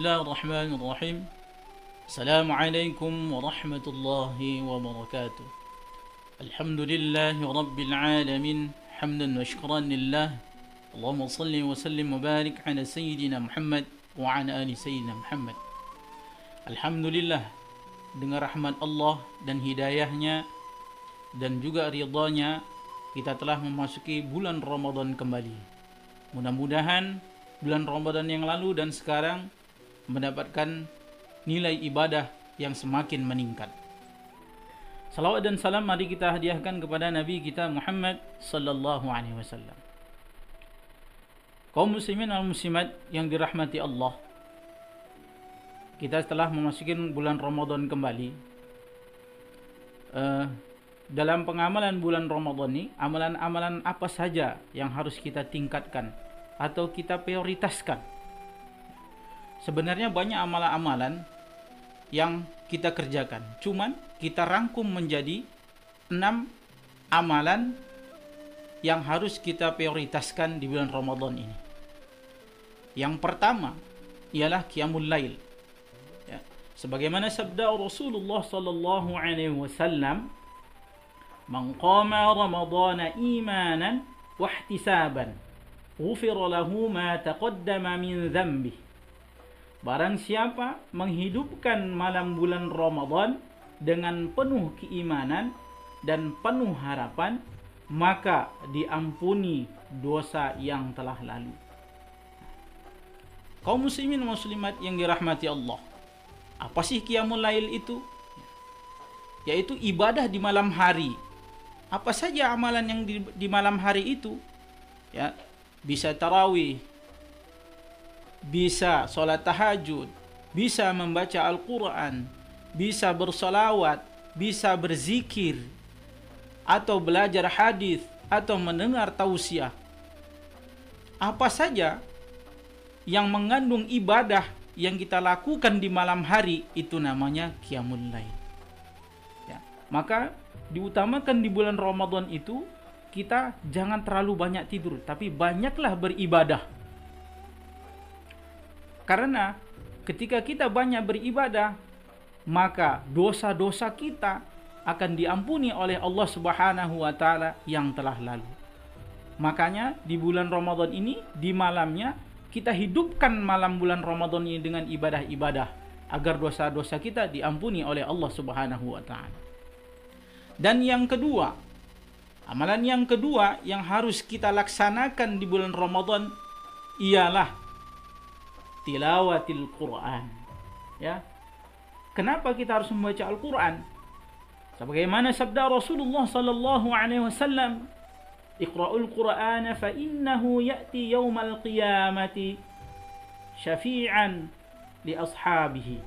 Bismillahirrahmanirrahim. Assalamualaikum warahmatullahi wabarakatuh. Alhamdulillahi rabbil alamin. Hamdan wa syukran lillah. Allahumma salli wa sallim wa barik ala sayyidina Muhammad wa ala ali sayyidina Muhammad. Alhamdulillah, dengan rahmat Allah dan hidayahnya dan juga ridhanya, kita telah memasuki bulan Ramadan kembali. Mudah-mudahan bulan Ramadan yang lalu dan sekarang mendapatkan nilai ibadah yang semakin meningkat. Salawat dan salam mari kita hadiahkan kepada Nabi kita Muhammad sallallahu alaihi wasallam. Kaum muslimin dan muslimat yang dirahmati Allah, kita telah memasuki bulan Ramadan kembali. Dalam pengamalan bulan Ramadan ini, amalan-amalan apa saja yang harus kita tingkatkan atau kita prioritaskan? Sebenarnya banyak amalan-amalan yang kita kerjakan, cuman kita rangkum menjadi 6 amalan yang harus kita prioritaskan di bulan Ramadan ini. Yang pertama ialah qiyamul lail. Ya, sebagaimana sabda Rasulullah sallallahu alaihi wasallam, "Man qama Ramadhana imanan wa ihtisaban, ghufira lahu ma taqaddama min dhanbi." Barang siapa menghidupkan malam bulan Ramadan dengan penuh keimanan dan penuh harapan, maka diampuni dosa yang telah lalu. Kaum muslimin muslimat yang dirahmati Allah, apa sih qiyamul lail itu? Yaitu ibadah di malam hari. Apa saja amalan yang di malam hari itu? Ya, bisa tarawih, bisa sholat tahajud, bisa membaca Al-Quran, bisa bersolawat, bisa berzikir, atau belajar hadis, atau mendengar tausiah. Apa saja yang mengandung ibadah yang kita lakukan di malam hari, itu namanya qiyamul lail. Ya, maka diutamakan di bulan Ramadan itu, kita jangan terlalu banyak tidur, tapi banyaklah beribadah. Karena ketika kita banyak beribadah, maka dosa-dosa kita akan diampuni oleh Allah Subhanahu wa taala yang telah lalu. Makanya di bulan Ramadan ini, di malamnya kita hidupkan malam bulan Ramadan ini dengan ibadah-ibadah agar dosa-dosa kita diampuni oleh Allah Subhanahu wa taala. Dan yang kedua, amalan yang kedua yang harus kita laksanakan di bulan Ramadan ialah tilawatil Quran. Ya. Kenapa kita harus membaca Al-Quran? Sebagaimana sabda Rasulullah sallallahu alaihi wasallam, "Iqra'ul Qur'ana fa innahu ya'ti yaumal qiyamati syafi'an li ashabihi."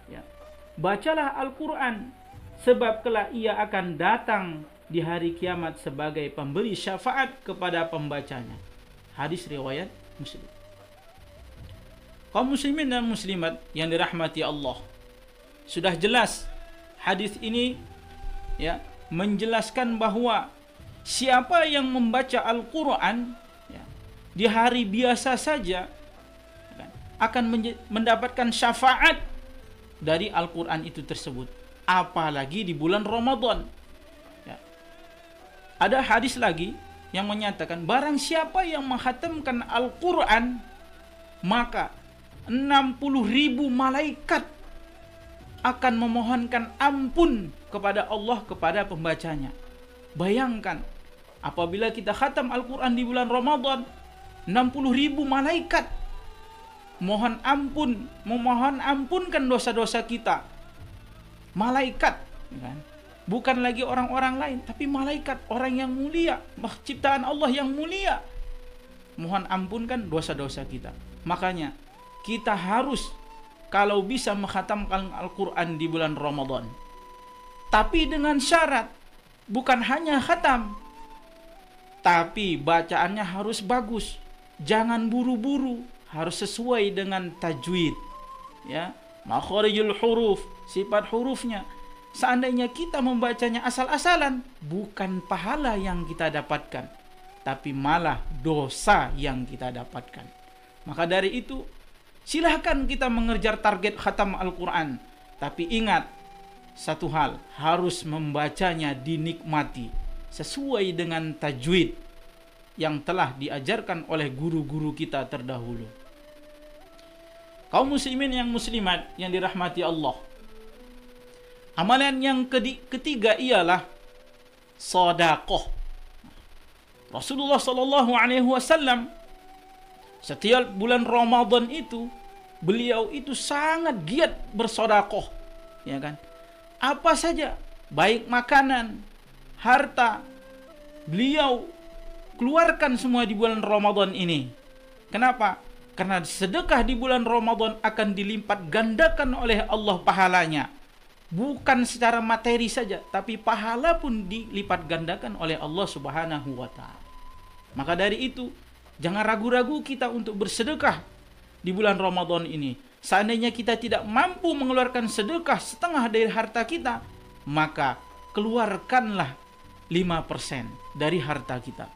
Ya. Bacalah Al-Quran, sebab kelak ia akan datang di hari kiamat sebagai pemberi syafaat kepada pembacanya. Hadis riwayat Muslim. Kaum muslimin dan muslimat yang dirahmati Allah, sudah jelas hadis ini ya menjelaskan bahwa siapa yang membaca Al-Quran ya, di hari biasa saja akan mendapatkan syafaat dari Al-Quran itu tersebut, apalagi di bulan Ramadan. Ya. Ada hadis lagi yang menyatakan barang siapa yang menghatamkan Al-Quran, maka 60.000 malaikat akan memohonkan ampun kepada Allah kepada pembacanya. Bayangkan, apabila kita khatam Al-Quran di bulan Ramadan, 60.000 malaikat memohon ampunkan dosa-dosa kita. Malaikat, kan? Bukan lagi orang-orang lain, tapi malaikat, orang yang mulia, ciptaan Allah yang mulia, mohon ampunkan dosa-dosa kita. Makanya kita harus kalau bisa menghatamkan Al-Quran di bulan Ramadan. Tapi dengan syarat, bukan hanya khatam, tapi bacaannya harus bagus. Jangan buru-buru, harus sesuai dengan tajwid. Ya, makharijul huruf, sifat hurufnya. Seandainya kita membacanya asal-asalan, bukan pahala yang kita dapatkan, tapi malah dosa yang kita dapatkan. Maka dari itu, Silahkan kita mengejar target khatam Al-Quran. Tapi ingat, satu hal, harus membacanya dinikmati sesuai dengan tajwid yang telah diajarkan oleh guru-guru kita terdahulu. Kaum muslimin yang muslimat yang dirahmati Allah, amalan yang ketiga ialah sedekah. Rasulullah sallallahu alaihi wasallam setiap bulan Ramadan itu beliau itu sangat giat bersedekah, ya kan? Apa saja, baik makanan, harta, beliau keluarkan semua di bulan Ramadan ini. Kenapa? Karena sedekah di bulan Ramadan akan dilipat gandakan oleh Allah pahalanya. Bukan secara materi saja, tapi pahala pun dilipat gandakan oleh Allah Subhanahu wa ta'ala. Maka dari itu, jangan ragu-ragu kita untuk bersedekah di bulan Ramadan ini. Seandainya kita tidak mampu mengeluarkan sedekah setengah dari harta kita, maka keluarkanlah 5% dari harta kita.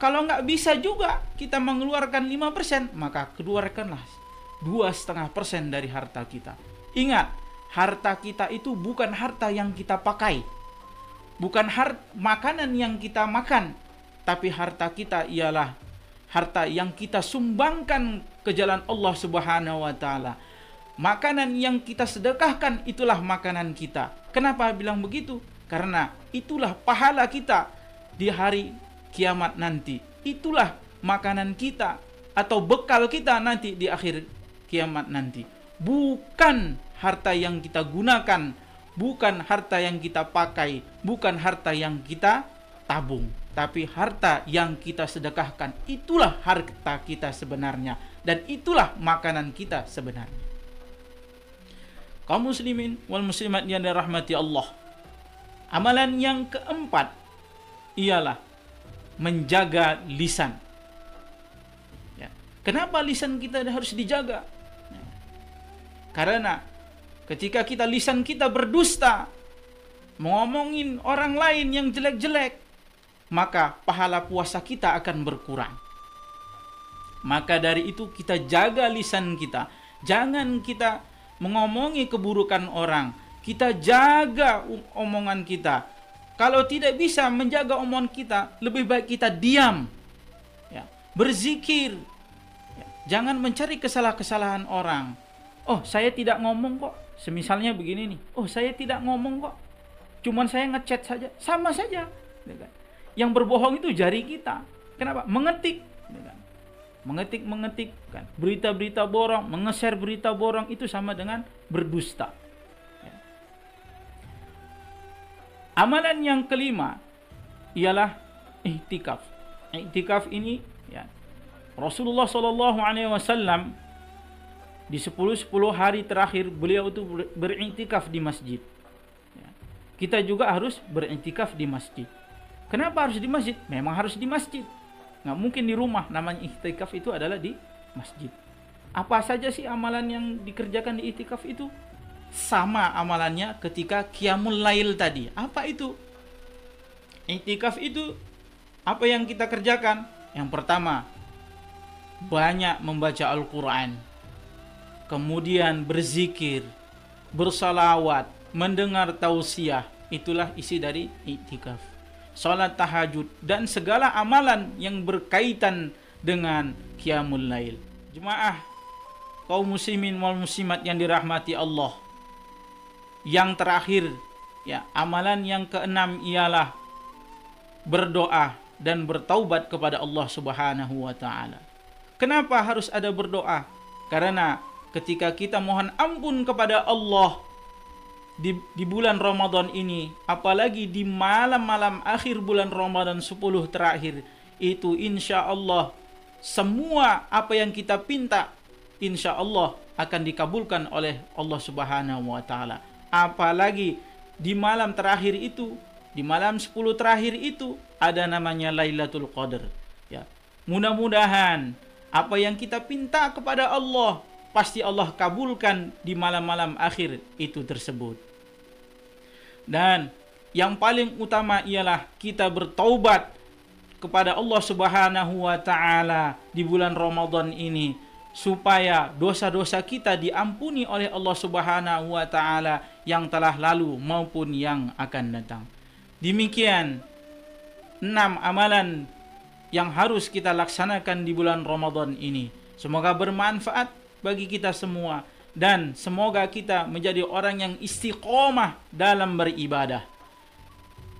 Kalau nggak bisa juga kita mengeluarkan 5%, maka keluarkanlah 2,5% dari harta kita. Ingat, harta kita itu bukan harta yang kita pakai, bukan makanan yang kita makan, tapi harta kita ialah harta yang kita sumbangkan ke jalan Allah Subhanahu wa ta'ala. Makanan yang kita sedekahkan itulah makanan kita. Kenapa bilang begitu? Karena itulah pahala kita di hari kiamat nanti. Itulah makanan kita atau bekal kita nanti di akhir kiamat nanti. Bukan harta yang kita gunakan, bukan harta yang kita pakai, bukan harta yang kita tabung, tapi harta yang kita sedekahkan. Itulah harta kita sebenarnya, dan itulah makanan kita sebenarnya. Kaum muslimin wal muslimat yang dirahmati Allah, amalan yang keempat ialah menjaga lisan. Ya. Kenapa lisan kita harus dijaga? Ya. Karena ketika lisan kita berdusta, ngomongin orang lain yang jelek-jelek, maka pahala puasa kita akan berkurang. Maka dari itu kita jaga lisan kita. Jangan kita mengomongi keburukan orang. Kita jaga omongan kita. Kalau tidak bisa menjaga omongan kita, lebih baik kita diam, ya, berzikir, ya. Jangan mencari kesalahan-kesalahan orang. Oh, saya tidak ngomong kok. Semisalnya begini nih. Oh, saya tidak ngomong kok. Cuman saya ngechat saja. Sama saja. Yang berbohong itu jari kita. Kenapa? Mengetik. Mengetik kan. Berita-berita borong, mengeser berita borong itu sama dengan berdusta. Amalan yang kelima ialah i'tikaf. I'tikaf ini, ya, Rasulullah sallallahu alaihi wasallam di 10 hari terakhir beliau itu beriktikaf di masjid. Ya. Kita juga harus beriktikaf di masjid. Kenapa harus di masjid? Memang harus di masjid. Nggak mungkin di rumah. Namanya i'tikaf itu adalah di masjid. Apa saja sih amalan yang dikerjakan di i'tikaf itu? Sama amalannya ketika qiyamul lail tadi. Apa itu? I'tikaf itu apa yang kita kerjakan? Yang pertama, banyak membaca Al-Quran, kemudian berzikir, bersalawat, mendengar tausiah. Itulah isi dari i'tikaf. Salat tahajud dan segala amalan yang berkaitan dengan qiyamul lail. Jemaah kaum muslimin wal muslimat yang dirahmati Allah, yang terakhir, ya, amalan yang keenam ialah berdoa dan bertaubat kepada Allah Subhanahu wa ta'ala. Kenapa harus ada berdoa? Karena ketika kita mohon ampun kepada Allah di bulan Ramadan ini, apalagi di malam-malam akhir bulan Ramadan 10 terakhir, itu insya Allah semua apa yang kita pinta insya Allah akan dikabulkan oleh Allah Subhanahu wa ta'ala. Apalagi di malam terakhir itu, di malam 10 terakhir itu ada namanya Lailatul Qadar, ya. Mudah-mudahan apa yang kita pinta kepada Allah pasti Allah kabulkan di malam-malam akhir itu tersebut. Dan yang paling utama ialah kita bertaubat kepada Allah Subhanahu wa ta'ala di bulan Ramadan ini. supaya dosa-dosa kita diampuni oleh Allah Subhanahu wa taala yang telah lalu maupun yang akan datang. Demikian 6 amalan yang harus kita laksanakan di bulan Ramadan ini. Semoga bermanfaat bagi kita semua dan semoga kita menjadi orang yang istiqomah dalam beribadah.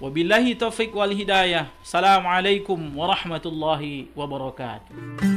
Wabillahi taufiq wal hidayah. Assalamualaikum warahmatullahi wabarakatuh.